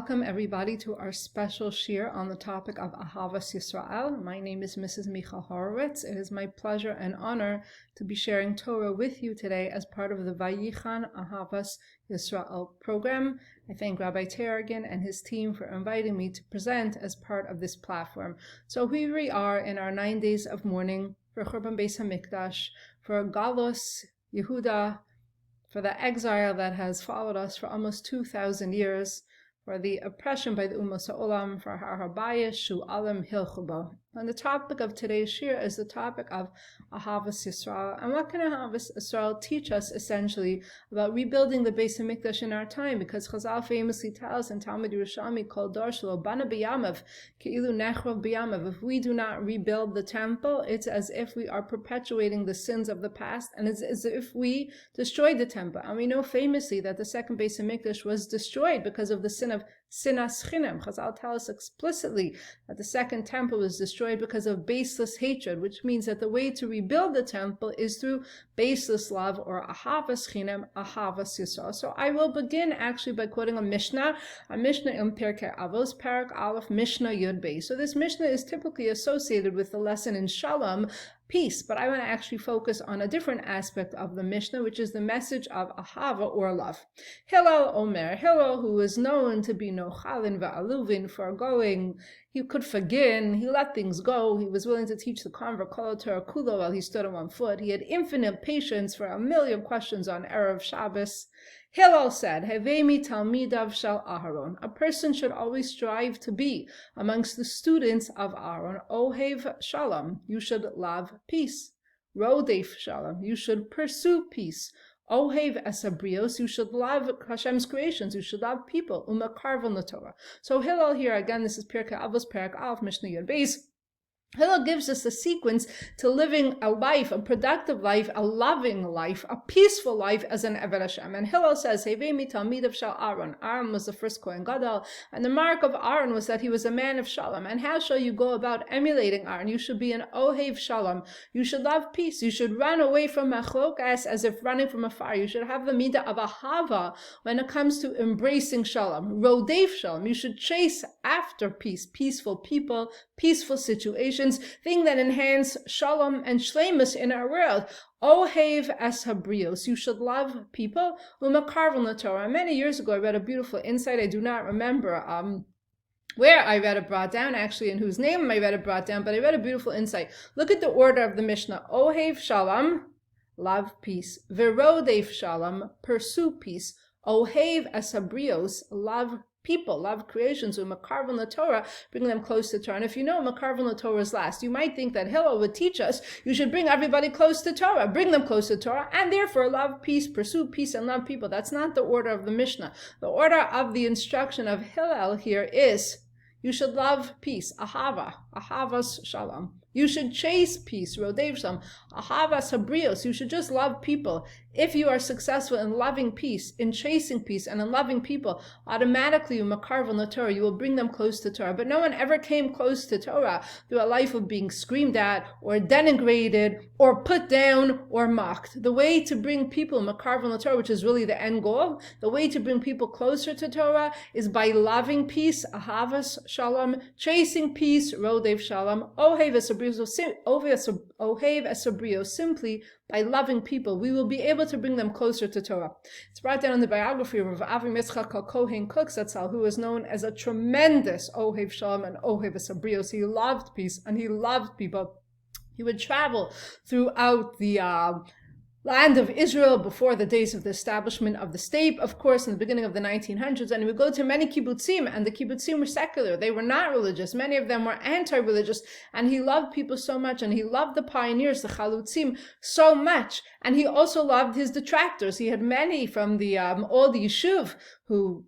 Welcome everybody to our special shir on the topic of Ahavat Yisrael. My name is Mrs. Michal Horowitz. It is my pleasure and honor to be sharing Torah with you today as part of the Vayichan Ahavat Yisrael program. I thank Rabbi Taragin and his team for inviting me to present as part of this platform. So here we are in our 9 days of mourning for Churban Beis HaMikdash, for Galus Yehuda, for the exile that has followed us for almost 2,000 years, for the oppression by the Ummos HaOlam, for Har HaBayis Shu Alam Hilchubo. And the topic of today's shir is the topic of Ahavat Yisrael. And what can Ahavat Yisrael teach us essentially about rebuilding the Beis HaMikdash in our time? Because Chazal famously tells in Talmud Yerushalmi, Kol Dor Shelo Bana B'Yamav Ke'ilu Nechrov B'Yamav. If we do not rebuild the temple, it's as if we are perpetuating the sins of the past, and it's as if we destroyed the temple. And we know famously that the second Beis HaMikdash was destroyed because of the sin of Sinas Chinam. Chazal tell us explicitly that the second temple was destroyed because of baseless hatred, which means that the way to rebuild the temple is through baseless love, or Ahavat Chinam, Ahavat Yisrael. So I will begin actually by quoting a Mishnah in Pirkei Avos, Parak Aleph, Mishnah Yud Beis. So this Mishnah is typically associated with the lesson in Shalom, peace, but I want to actually focus on a different aspect of the Mishnah, which is the message of Ahava, or love. Hillel Omer, Hillel, who is known to be Nochalin Va'aluvin, foregoing, he could forgive, he let things go, he was willing to teach the convert Kol Torah Kulo while he stood on one foot, he had infinite patience for a million questions on Erev Shabbos. Hillel said, Hevemi Talmidav Shal Aharon. A person should always strive to be amongst the students of Aaron. Ohev Shalom. You should love peace. Rodef Shalom. You should pursue peace. Ohev Esabrios. You should love Hashem's creations. You should love people. Umakarvan Torah. So Hillel here, again, this is Pirkei Avos, Parak Aleph, Mishnah Yud Beis. Hillel gives us a sequence to living a life, a productive life, a loving life, a peaceful life as an Eved Hashem. And Hillel says, Hevemi Talmidav Shal Aaron. Aaron was the first Kohen Gadol, and the mark of Aaron was that he was a man of Shalom. And how shall you go about emulating Aaron? You should be an Ohev Shalom. You should love peace. You should run away from Machlokas as if running from a fire. You should have the midah of Ahava when it comes to embracing Shalom. Rodef Shalom. You should chase after peace, peaceful people, peaceful situations, things that enhance shalom and shleimus in our world. Ohev es habrios. You should love people. Umakarvan Torah. Many years ago, I read a beautiful insight. I do not remember where I read it brought down, actually, and whose name I read it brought down, but I read a beautiful insight. Look at the order of the Mishnah. Ohev shalom, love peace. Verodef shalom, pursue peace. Ohev es habrios, love people, love creations, with Makarvan Torah, bring them close to Torah. And if you know Makarvan Torah is last, you might think that Hillel would teach us you should bring everybody close to Torah, bring them close to Torah, and therefore love peace, pursue peace, and love people. That's not the order of the Mishnah. The order of the instruction of Hillel here is you should love peace, Ahava, Ahavas Shalom. You should chase peace, Rodev Shalom, Ahavas Habrios. You should just love people. If you are successful in loving peace, in chasing peace, and in loving people, automatically you makarvan the Torah, you will bring them close to Torah. But no one ever came close to Torah through a life of being screamed at, or denigrated, or put down, or mocked. The way to bring people makarvan the Torah, which is really the end goal, the way to bring people closer to Torah is by loving peace, Ahavas Shalom, chasing peace, Rodev Shalom, Ohev Esabrio, simply by loving people, we will be able to bring them closer to Torah. It's brought down in the biography of Avi Mitzchak Kohen Kook Zatzal, who was known as a tremendous Ohev Shalom and Ohev Esabrios. He loved peace and he loved people. He would travel throughout the land of Israel before the days of the establishment of the state, of course, in the beginning of the 1900s, and he would go to many kibbutzim, and the kibbutzim were secular. They were not religious. Many of them were anti-religious, and he loved people so much, and he loved the pioneers, the chalutzim, so much, and he also loved his detractors. He had many from the old yeshuv who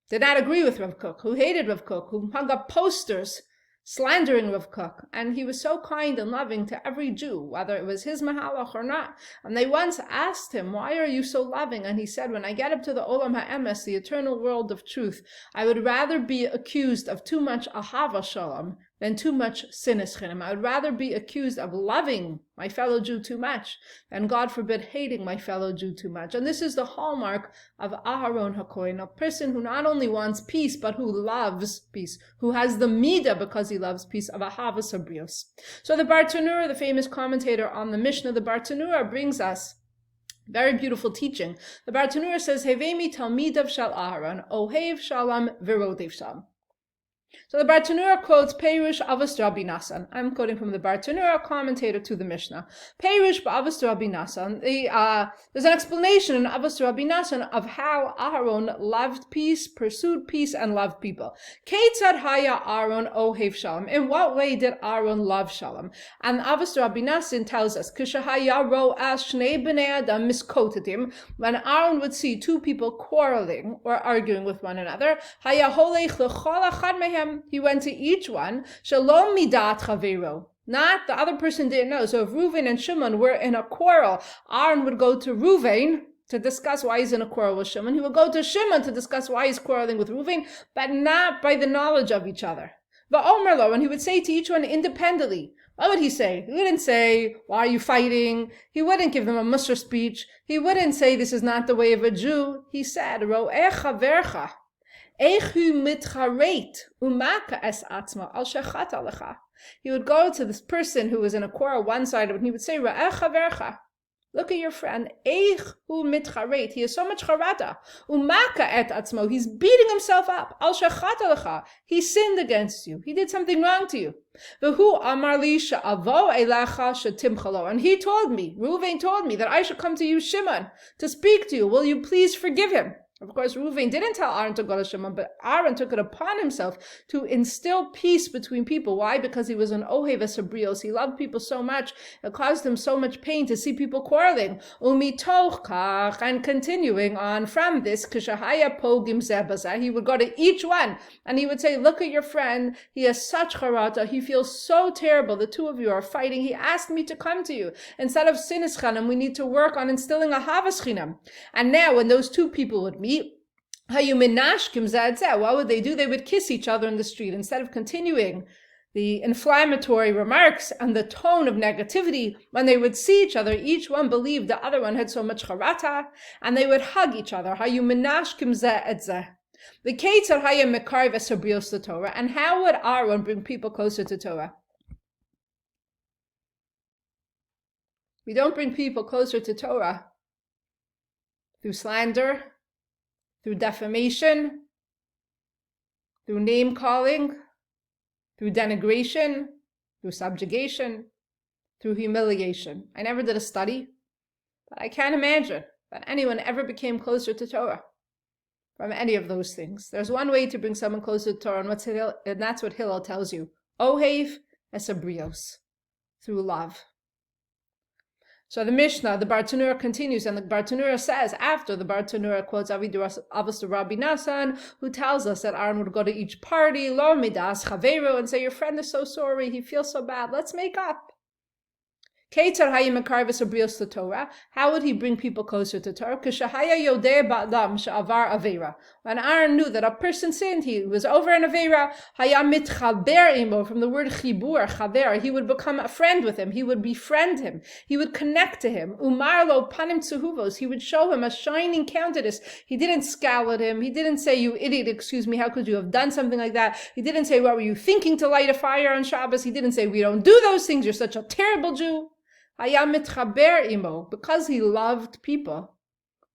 did not agree with Rav Kook, who hated Rav Kook, who hung up posters slandering Rav Kook, and he was so kind and loving to every Jew, whether it was his mahalach or not. And they once asked him, why are you so loving? And he said, when I get up to the Olam HaEmes, the eternal world of truth, I would rather be accused of too much Ahava Shalom than too much sinas chinam. I would rather be accused of loving my fellow Jew too much than, God forbid, hating my fellow Jew too much. And this is the hallmark of Aharon HaKohen, a person who not only wants peace, but who loves peace, who has the midah because he loves peace of Ahavat Chinam. So the Bartanura, the famous commentator on the Mishnah, the Bartanura brings us very beautiful teaching. The Bartanura says, Hevemi Talmidav Shal Aharon, Ohev Shalom Virodev Shalom. So the Bartanura quotes Perush Avos Rabbi Nassan. I'm quoting from the Bartanura, commentator to the Mishnah. Perush Avos Rabbi Nassan. There's an explanation in Avos Rabbi Nassan of how Aharon loved peace, pursued peace, and loved people. Keitzad Haya Aharon Ohev Shalom. In what way did Aharon love Shalom? And Avos Rabbi Nassan tells us, Kishahaya Ro As Shnei Bnei Adam Miskotetim. When Aharon would see two people quarreling or arguing with one another, Haya Holech Lechol Achad Mehem. He went to each one, Shalom midat chavero. Not the other person didn't know. So if Reuven and Shimon were in a quarrel, Aaron would go to Reuven to discuss why he's in a quarrel with Shimon. He would go to Shimon to discuss why he's quarreling with Reuven, but not by the knowledge of each other. Va'omerlo, and he would say to each one independently. What would he say? He wouldn't say, why are you fighting? He wouldn't give them a mussar speech. He wouldn't say, this is not the way of a Jew. He said, Ro'echa vercha. He would go to this person who was in a quarrel one side, and he would say, look at your friend. He has so much charata. He's beating himself up. He sinned against you. He did something wrong to you. And he told me, Reuven told me, that I should come to you, Shimon, to speak to you. Will you please forgive him? Of course, Reuven didn't tell Aaron to go to Shimon, but Aaron took it upon himself to instill peace between people. Why? Because he was an Ohev Esabrios. He loved people so much, it caused him so much pain to see people quarreling. And continuing on from this, he would go to each one and he would say, look at your friend. He has such charata. He feels so terrible. The two of you are fighting. He asked me to come to you. Instead of sinas chinam, we need to work on instilling Ahavat Chinam. And now when those two people would meet, what would they do? They would kiss each other in the street. Instead of continuing the inflammatory remarks and the tone of negativity, when they would see each other, each one believed the other one had so much charata, and they would hug each other. And how would Aaron bring people closer to Torah? We don't bring people closer to Torah through slander, through defamation, through name-calling, through denigration, through subjugation, through humiliation. I never did a study, but I can't imagine that anyone ever became closer to Torah from any of those things. There's one way to bring someone closer to Torah, and that's what Hillel tells you. Ohev esabrios, through love. So the Mishnah, the Bartanura continues, and the Bartanura says, after the Bartanura quotes Avos Rabbi Nassan, who tells us that Aaron would go to each party, lo midas chaveru, and say, your friend is so sorry, he feels so bad, let's make up. How would he bring people closer to Torah? When Aaron knew that a person sinned, he was over an Aveira, from the word chibur, chaver, he would become a friend with him, he would befriend him, he would connect to him. Umarlo panim tzuhuvos, he would show him a shining countenance. He didn't scowl at him, he didn't say, you idiot, excuse me, how could you have done something like that? He didn't say, what were you thinking to light a fire on Shabbos? He didn't say, we don't do those things, you're such a terrible Jew. Because he loved people,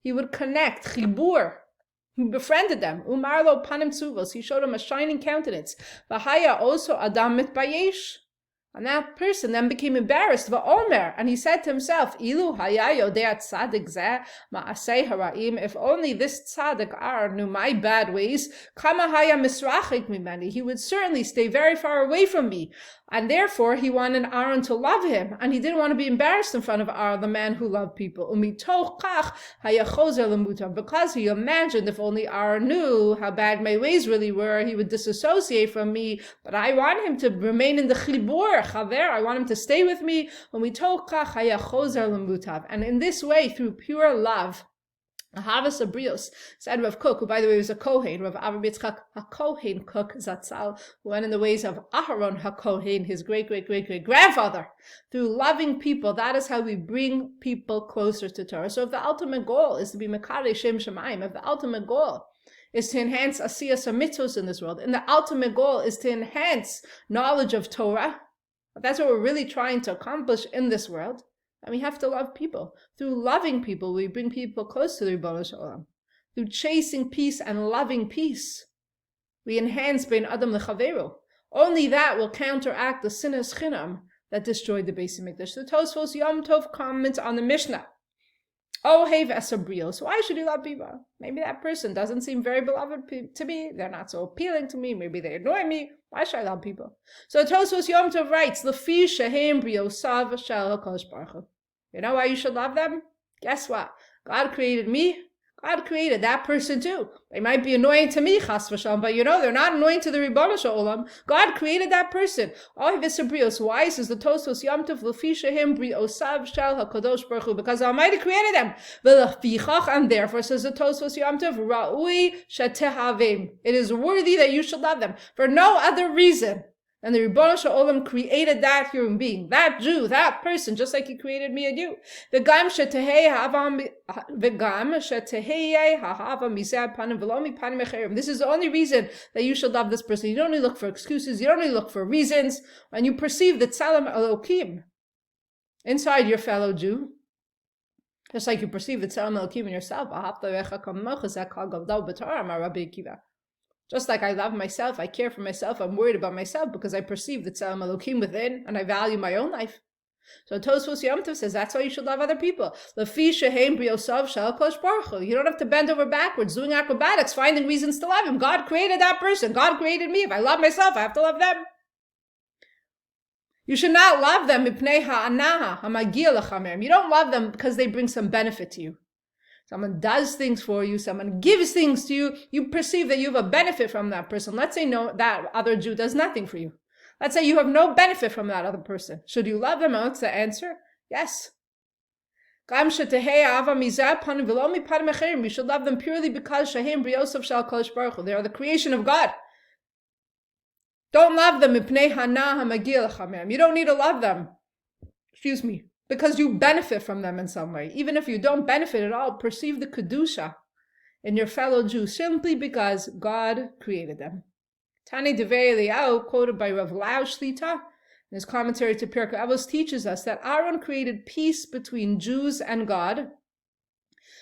he would connect, chibur. He befriended them. Umarlo panim tzuvos. He showed them a shining countenance. V'haya also adam mitbayesh. And that person then became embarrassed. V'omer. And he said to himself, Ilu haya yodea tzadik zeh ma'aseh haraim. If only this tzadik knew my bad ways, kama haya misrachik mimeni. He would certainly stay very far away from me. And therefore, he wanted Aaron to love him, and he didn't want to be embarrassed in front of Aaron, the man who loved people. Because he imagined if only Aaron knew how bad my ways really were, he would disassociate from me. But I want him to remain in the chibur, chaver. I want him to stay with me. And in this way, through pure love, Ahavas Abrios, said Rav Kook, who by the way was a Kohen, Rav Ahavat Hakotel Kook Zatzal, who went in the ways of Aharon Hakohen, his great-great-great-great-grandfather. Through loving people, that is how we bring people closer to Torah. So if the ultimate goal is to be Mekadei Shem Shemayim, if the ultimate goal is to enhance Asiyas HaMitzvos in this world, and the ultimate goal is to enhance knowledge of Torah, that's what we're really trying to accomplish in this world, and we have to love people. Through loving people, we bring people close to the Ribono Shel Olam. Through chasing peace and loving peace, we enhance Bein Adam Lechaveru. Only that will counteract the sinas chinam that destroyed the Beis Hamikdash. The Tosfos Yom Tov comments on the Mishnah. Oh, hey, Vesabrios, why should you love people? Maybe that person doesn't seem very beloved to me. They're not so appealing to me. Maybe they annoy me. Why should I love people? So Tosfos Yom Tov writes, Lefi shehem briosav shel HaKadosh Baruch Hu. You know why you should love them? Guess what? God created me. God created that person too. They might be annoying to me, chas v'shalom, but they're not annoying to the Ribono Shel Olam. God created that person. Oh, v'sabrios, why says the Tosfos Yom Tov lefi shehem briosav shel HaKadosh Baruch Hu, because the Almighty created them. V'lefichach, and therefore says the Tosfos Yom Tov, ra'ui shetehavim. It is worthy that you should love them for no other reason. And the Ribono Shel Olam created that human being, that Jew, that person, just like he created me and you. V'gam shetehei ha'ava miseh panim v'lo mipanim acherim. This is the only reason that you should love this person. You don't need to look for excuses. You don't need to look for reasons. When you perceive the tzelem Elokim inside your fellow Jew, just like you perceive the tzelem Elokim in yourself, Rabbi Kook. Just like I love myself, I care for myself, I'm worried about myself because I perceive the Tzelem Elokim within and I value my own life. So Tosfos Yom Tov says that's why you should love other people. Lefi shehem briosav shel HaKadosh Baruch Hu. You don't have to bend over backwards, doing acrobatics, finding reasons to love him. God created that person. God created me. If I love myself, I have to love them. You should not love them mipnei ha'anaha ha'magia lechamem. You don't love them because they bring some benefit to you. Someone does things for you, someone gives things to you, you perceive that you have a benefit from that person. Let's say no, that other Jew does nothing for you. Let's say you have no benefit from that other person. Should you love them? What's the answer? Yes. You should love them purely because they are the creation of God. Don't love them. You don't need to love them. Because you benefit from them in some way. Even if you don't benefit at all, perceive the Kedusha in your fellow Jew simply because God created them. Tani Devei Eliyahu, quoted by Rav Lau Shlita, in his commentary to Pirkei Avos, teaches us that Aaron created peace between Jews and God,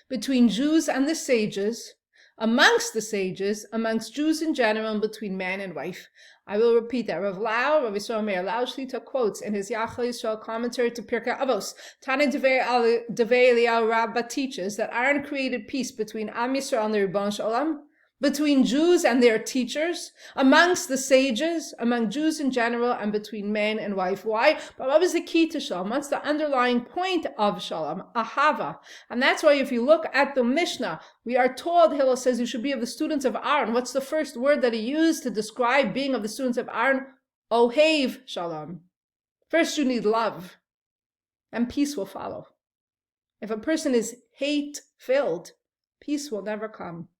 between Jews and the sages, amongst the sages, amongst Jews in general, and between man and wife. I will repeat that. Rav Yisrael Meir Lau Shlita quotes in his Yachal Yisrael commentary to Pirkei Avos, Tani Devei Eliyahu Rabbah teaches that Aaron created peace between Am Yisrael and the Ribono Shel Olam, between Jews and their teachers, amongst the sages, among Jews in general, and between man and wife. Why? But what was the key to Shalom? What's the underlying point of Shalom? Ahava. And that's why if you look at the Mishnah, we are told, Hillel says you should be of the students of Aaron. What's the first word that he used to describe being of the students of Aaron? Ohev Shalom. First you need love, and peace will follow. If a person is hate-filled, peace will never come.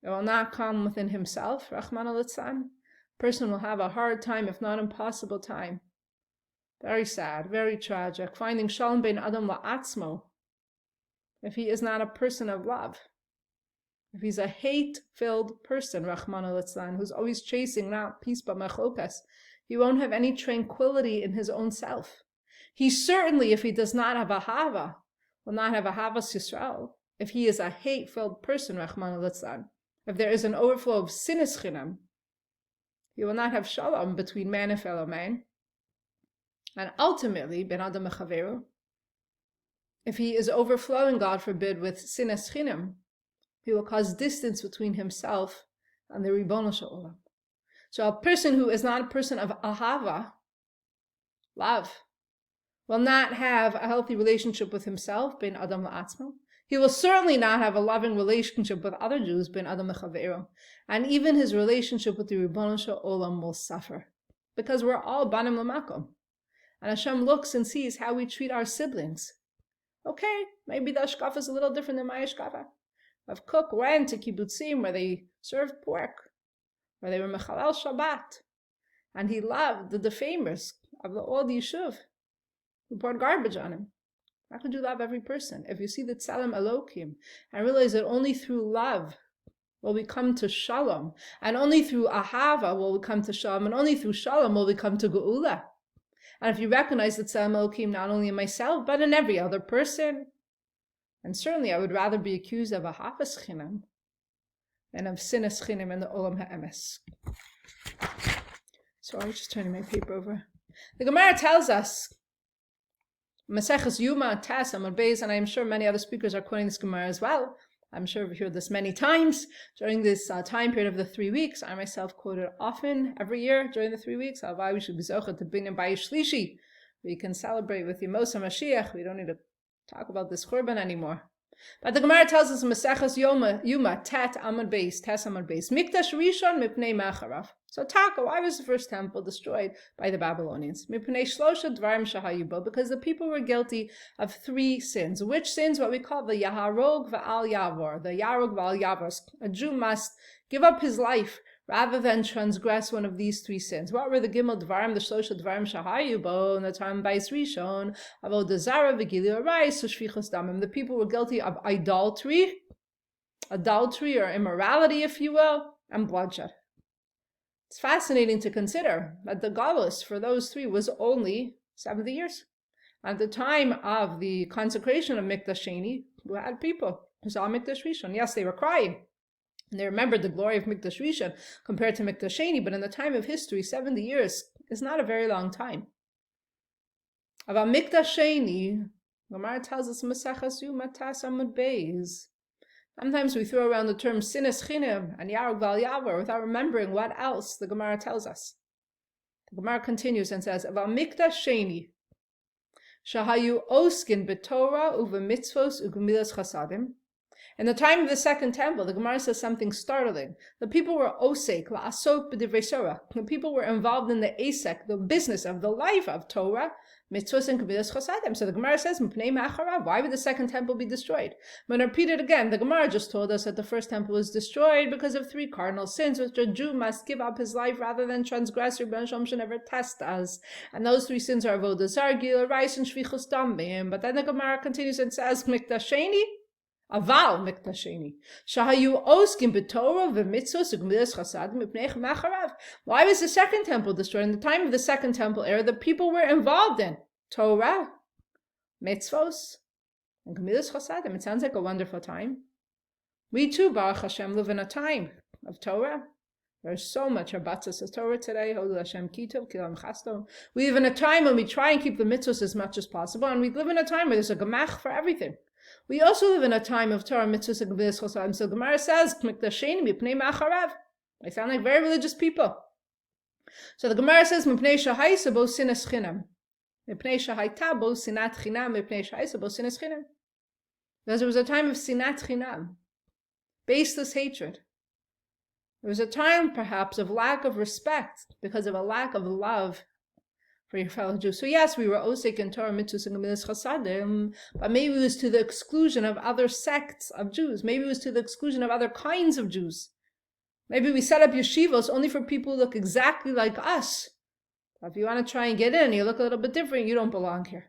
It will not come within himself, Rahman al-Litzan. Person will have a hard time, if not impossible time. Very sad, very tragic. Finding Shalom Bein Adam La'atzmo. If he is not a person of love. If he's a hate-filled person, Rahman al-Litzan, who's always chasing not peace but machokas, he won't have any tranquility in his own self. He certainly, if he does not have Ahava, will not have Ahavat Chinam. If he is a hate-filled person, Rahman al-Litzan, if there is an overflow of sinas chinam, he will not have shalom between man and fellow man. And ultimately, ben adam mechaveru, if he is overflowing, God forbid, with sinas chinam, he will cause distance between himself and the Ribono Shel Olam. So a person who is not a person of ahava, love, will not have a healthy relationship with himself, ben adam la'atzmo. He will certainly not have a loving relationship with other Jews, ben adam mechaveru, and even his relationship with the Ribono Shel Olam will suffer, because we're all banim l'makom, and Hashem looks and sees how we treat our siblings. Okay, maybe the Ashkafa is a little different than my Ashkafa. Rav Kook went to kibbutzim where they served pork, where they were mechalel Shabbat, and he loved the defamers of the old yeshuv who poured garbage on him. How could you love every person? If you see the Tzelem Elokim and realize that only through love will we come to Shalom, and only through Ahava will we come to Shalom, and only through Shalom will we come to Geula. And if you recognize the Tzelem Elokim not only in myself, but in every other person, and certainly I would rather be accused of Ahavat Chinam than of sinas Chinam in the Olam HaEmes. Sorry, just turning my paper over. The Gemara tells us, Maseches Yuma, Tes, Amud Beis, and I am sure many other speakers are quoting this Gemara as well. I'm sure we've heard this many times during this time period of the 3 weeks. I myself quote it often, every year during the 3 weeks. Why we should be zocheh to binyan bayis shlishi. We can celebrate with Yemos HaMashiach. We don't need to talk about this Churban anymore. But the Gemara tells us, Maseches Yuma, Tet, Amud Beis, Tes, Amud Beis, Mikdash Rishon, Mipnei Macharav. So Taka, why was the first temple destroyed by the Babylonians? Mipnei Shlosha Dvarim Shahayu Bo, because the people were guilty of 3 sins. Which sins? What we call the Yaharog Va'al Yavor, the Yarog Va'al Yavor. A Jew must give up his life rather than transgress one of these 3 sins. What were the Gimel Dvarim, the Shlosha Dvarim Shahayu Bo, in the time Bais Rishon, Avodah Zarah, V'Gili Arais, Shvichos Damim? The people were guilty of idolatry or immorality, if you will, and bloodshed. It's fascinating to consider that the galus for those 3 was only 70 years. At the time of the consecration of Mikdash Sheni, we had people who saw Mikdash Rishon. Yes, they were crying, and they remembered the glory of Mikdash Rishon compared to Mikdash Sheni, but in the time of history, 70 years is not a very long time. About Mikdash Sheni, Gemara tells us, Maseches Yuma Tes Amud Beis. Sometimes we throw around the term sinas Chinam and Yarog Val Yavar without remembering what else the Gemara tells us. The Gemara continues and says, Aval Mikdash Sheni, Shahayu Oskin B'Torah Uva Mitzvos Ugemilas Chasadim. In the time of the Second Temple, the Gemara says something startling. The people were osek, la'asok b'divrei Torah. The people were involved in the asek, the business of the life of Torah, mitzvos and gemilas chasadim. So the Gemara says, M'pnei ma'acharav, why would the Second Temple be destroyed? I'm going to repeat it again. The Gemara just told us that the First Temple was destroyed because of 3 cardinal sins, which a Jew must give up his life rather than transgress. Rebbeinu Shalom should never test us. And those 3 sins are avodah zarah, gilui arayis, and shvichus damim. But then the Gemara continues and says, Mikdash Sheni, Aval Mikdash Sheni, Shahayu Oskim B'Torah v'Mitzvos Ugemilas Chasadim Mipnei Macharav. Why was the Second Temple destroyed? In the time of the Second Temple era, the people were involved in Torah, Mitzvos, and Gemilas Chasadim. It sounds like a wonderful time. We too, Baruch Hashem, live in a time of Torah. There's so much Habbatzas of Torah today. Hodu Hashem Kitov, Kilam Chasto. We live in a time when we try and keep the mitzvos as much as possible, and we live in a time where there's a gemach for everything. We also live in a time of Torah, mitzvahs, and gemilas chasadim. So Gemara says, Mikdash Sheni mipnei ma'acharav. They sound like very religious people. So the Gemara says, Mipnei shahaisa bo sinas chinam. Mipnei shahaita bo sinat chinam. Mipnei shahaisa bo sinas chinam. Because it was a time of sinat chinam, baseless hatred. It was a time, perhaps, of lack of respect because of a lack of love for your fellow Jews. So yes, we were osek in Torah, mitzvahs, and gemilas chasadim, but maybe it was to the exclusion of other sects of Jews. Maybe it was to the exclusion of other kinds of Jews. Maybe we set up yeshivos only for people who look exactly like us. But if you want to try and get in, you look a little bit different, you don't belong here.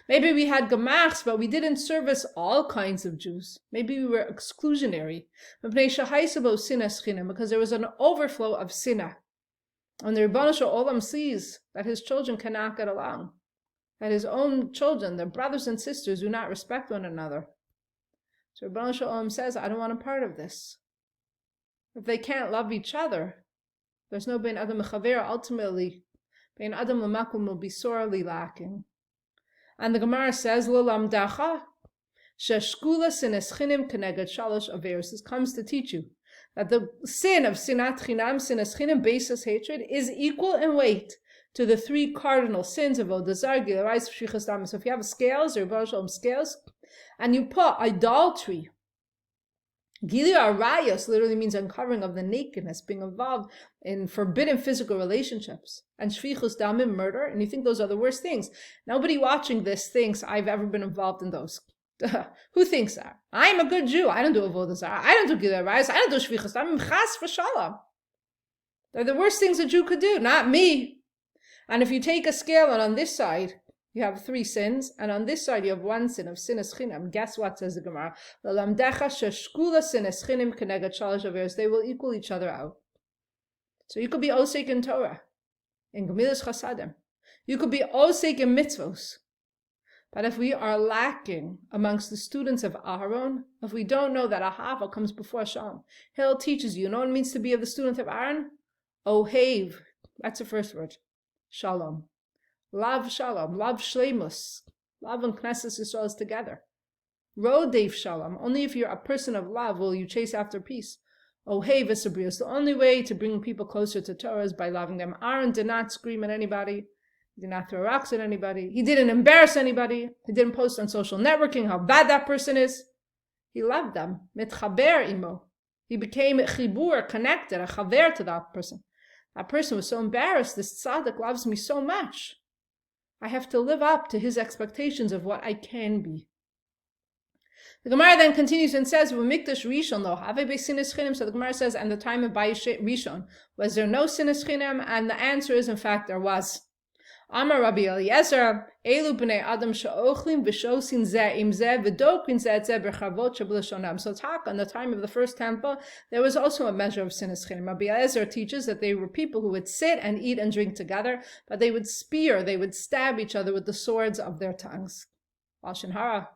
Maybe we had gemachs, but we didn't service all kinds of Jews. Maybe we were exclusionary. Because there was an overflow of sinah. When the Rebbeinu Shalom sees that his children cannot get along, that his own children, their brothers and sisters, do not respect one another. So Rebbeinu Shalom says, I don't want a part of this. If they can't love each other, there's no bein adam mechaver. Ultimately, bein adam l'makom will be sorely lacking. And the Gemara says, Lo lamdacha sheshkula sineschinim keneged shalosh averos. This comes to teach you that the sin of sinat chinam, sinas chinam, baseless hatred, is equal in weight to the 3 cardinal sins of avodah zarah, gilui arayis, shvichus damim. So if you have scales, or Rebbeinu Shalom scales, and you put idolatry, gilui arayis literally means uncovering of the nakedness, being involved in forbidden physical relationships, and shvichus damim, murder, and you think those are the worst things. Nobody watching this thinks I've ever been involved in those. Who thinks that? I am a good Jew. I don't do avodah zarah. I don't do gilui arayos. I don't do shvichas damim. Chas v'shalom. They're the worst things a Jew could do, not me. And if you take a scale, and on this side you have 3 sins, and on this side you have 1 sin of sinas chinam, guess what, says the Gemara? They will equal each other out. So you could be osek in Torah, in gemilas chasadim. You could be osek in mitzvos. But if we are lacking amongst the students of Aharon, if we don't know that Ahava comes before Shalom, Hillel teaches you know what it means to be of the student of Aaron? Ohev, that's the first word. Shalom. Lav shalom, lav shleimus. Lav and Knesset Yisrael is together. Rodev shalom, only if you're a person of love will you chase after peace. Ohev esabrios, the only way to bring people closer to Torah is by loving them. Aaron did not scream at anybody. He did not throw rocks at anybody. He didn't embarrass anybody. He didn't post on social networking how bad that person is. He loved them. Mitchaber imo. He became chibur, connected, a chaver to that person. That person was so embarrassed. This tzaddik loves me so much. I have to live up to his expectations of what I can be. The Gemara then continues and says, "Mikdash Rishon lo have sinas chinam." So the Gemara says, "And the time of Bayis Rishon, was there no sinas chinam?" And the answer is, in fact, there was. Amar Rabbi Eliezer, Elu b'nei Adam she'ochlim v'shosin zeh im zeh v'dokrin zeh zeh b'chavot sheb'lashonam. So talk on the time of the first temple, there was also a measure of sinas chinam. Rabbi Eliezer teaches that they were people who would sit and eat and drink together, but they would spear, they would stab each other with the swords of their tongues. Lashon hara,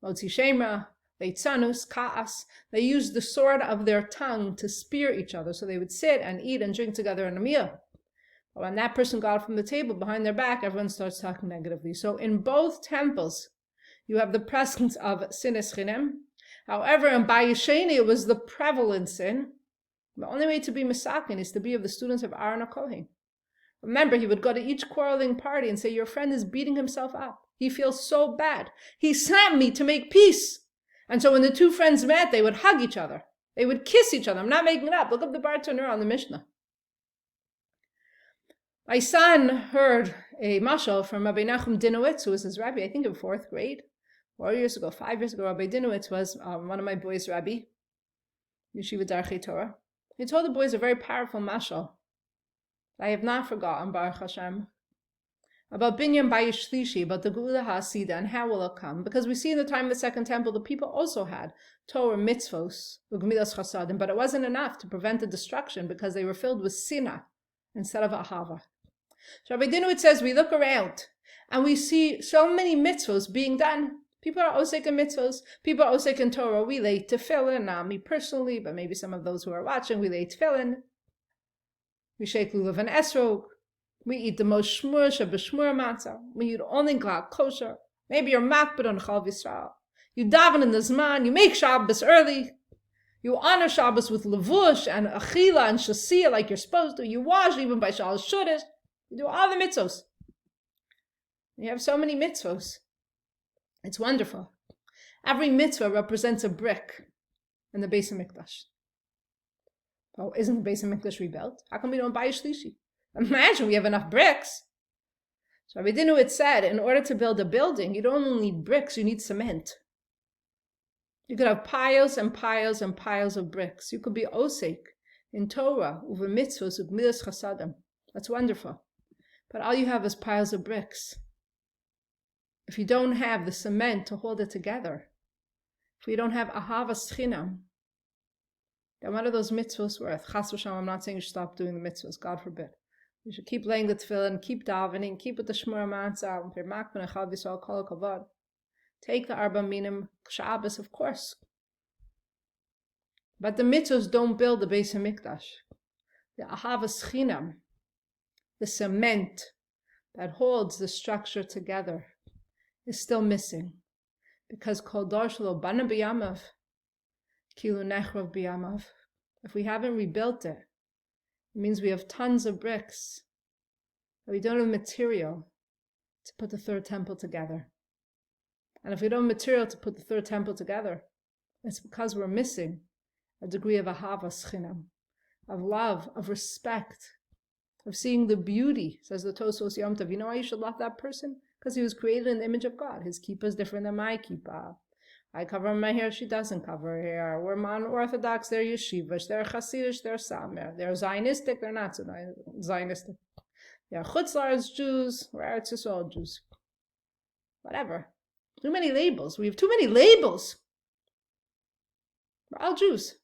motzi shemra, leitzanus, ka'as. They used the sword of their tongue to spear each other, so they would sit and eat and drink together in a meal. But when that person got up from the table behind their back, everyone starts talking negatively. So in both temples, you have the presence of sinas chinam. However, in Vayichan, it was the prevalent sin. The only way to be misakin is to be of the students of Aaron HaKohen. Remember, he would go to each quarreling party and say, "Your friend is beating himself up. He feels so bad. He slapped me to make peace." And so when the two friends met, they would hug each other. They would kiss each other. I'm not making it up. Look up the bartender on the Mishnah. My son heard a mashal from Rabbi Nachum Dinowitz, who was his rabbi, I think in 4th grade, 4 years ago, 5 years ago. Rabbi Dinowitz was one of my boys' rabbi, Yeshivat Darchei Torah. He told the boys a very powerful mashal I have not forgotten, Baruch Hashem, about Binyan Bayish Shlishi, about the Geula HaSida, and how will it come? Because we see in the time of the Second Temple, the people also had Torah mitzvos, Ugmilas Chasadim, but it wasn't enough to prevent the destruction because they were filled with Sinah instead of Ahava. So Rabbi Dinowitz says, we look around and we see so many mitzvos being done. People are osek in mitzvos. People are osek in Torah. We lay tefillin, not me personally, but maybe some of those who are watching, we lay tefillin. We shake lulav and esrog. We eat the most shmur shebeshmur matzah. We eat only glad kosher. Maybe you're makbid on Chal Yisrael. You daven in the Zman. You make Shabbos early. You honor Shabbos with levush and achila and shasiyah like you're supposed to. You wash even by Shalosh Shodesh. You do all the mitzvos. You have so many mitzvos. It's wonderful. Every mitzvah represents a brick in the Beis HaMikdash. Oh, isn't the Beis HaMikdash rebuilt? How come we don't buy a shlishi? Imagine we have enough bricks. So Rabbi Dinowitz said, in order to build a building, you don't only need bricks, you need cement. You could have piles and piles and piles of bricks. You could be osek in Torah, uve mitzvos, ugmilas chasadim. That's wonderful. But all you have is piles of bricks. If you don't have the cement to hold it together, if we don't have Ahavat Chinam, then what are those mitzvahs worth? Chas v'shalom, I'm not saying you should stop doing the mitzvahs, God forbid. You should keep laying the tefillin, keep davening, keep with the shmur matzah, kol kavod. Take the arba minim, Shabbos, of course. But the mitzvahs don't build the Beis HaMikdash. The Ahavat Chinam, the cement that holds the structure together, is still missing. Because kol dar shelo bana b'yamav, kilu nechrov b'yamav. If we haven't rebuilt it, it means we have tons of bricks, but we don't have material to put the third temple together. And if we don't have material to put the third temple together, it's because we're missing a degree of Ahavat Chinam, of love, of respect, of seeing the beauty, says the Tosfos Yom Tov. You know why you should love that person? Because he was created in the image of God. His kippah is different than my kippah. I cover my hair, she doesn't cover her hair. We're non-Orthodox, they're Yeshivish, they're Hasidish, they're Samer. They're Zionistic, they're not so Zionistic. They're Chutz La'aretz Jews, we're Eretz Yisrael Jews. Whatever. Too many labels. We have too many labels. We're all Jews.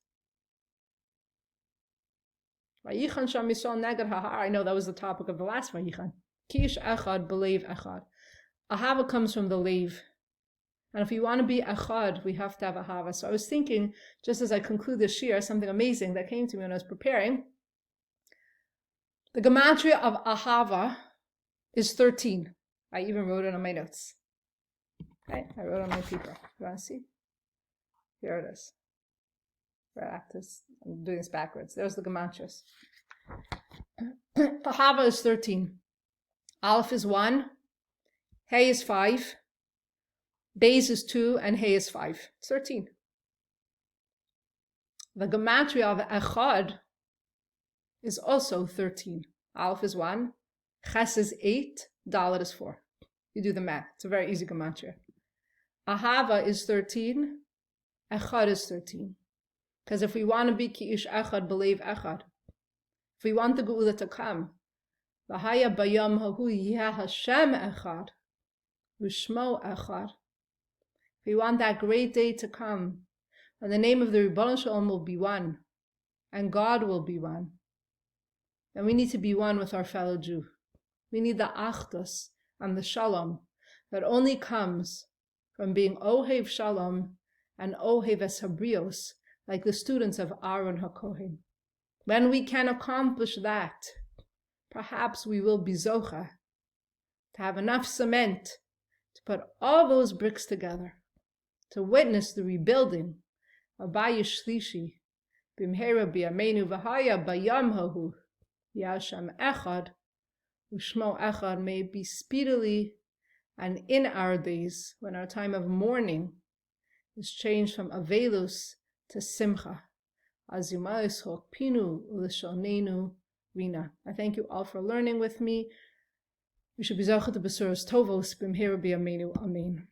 Vayichan Sham Yisrael Neged Ha'ar. I know that was the topic of the last Vayichan. Kish Echad, Belev Echad. Ahava comes from the Lev. And if we want to be Echad, we have to have Ahava. So I was thinking, just as I conclude this shir, something amazing that came to me when I was preparing. The gematria of Ahava is 13. I even wrote it on my notes. Okay, I wrote it on my paper. You want to see? Here it is. I'm doing this backwards. There's the gematrias. Ahava is 13. Aleph is 1. Hey is 5. Beis is 2. And Hey is 5. It's 13. The gematria of Echad is also 13. Aleph is 1. Ches is 8. Dalet is 4. You do the math. It's a very easy gematria. Ahava is 13. Echad is 13. Because if we want to be Ki'ish Echad, Belev Echad, if we want the Geula to come, V'haya bayam hahu yeh Hashem Echad, V'shmo Echad, if we want that great day to come, and the name of the Ribbon Shalom will be one, and God will be one, then we need to be one with our fellow Jew. We need the Achdus and the Shalom that only comes from being Ohev Shalom and Ohev Es Habrios, like the students of Aaron HaKohen. When we can accomplish that, perhaps we will be Zocha, to have enough cement to put all those bricks together, to witness the rebuilding of Bayis Shlishi, Bimhera B'Yameinu V'haya Bayam Hahu, Yashem Echad, Ushmo Echad, may it be speedily and in our days, when our time of mourning is changed from Avelus to Simcha. Azimayis Pinu Ulishonenu Rina. I thank you all for learning with me. We should be Zachat Besuras Tovos Bimhera B'Yameinu. Amen.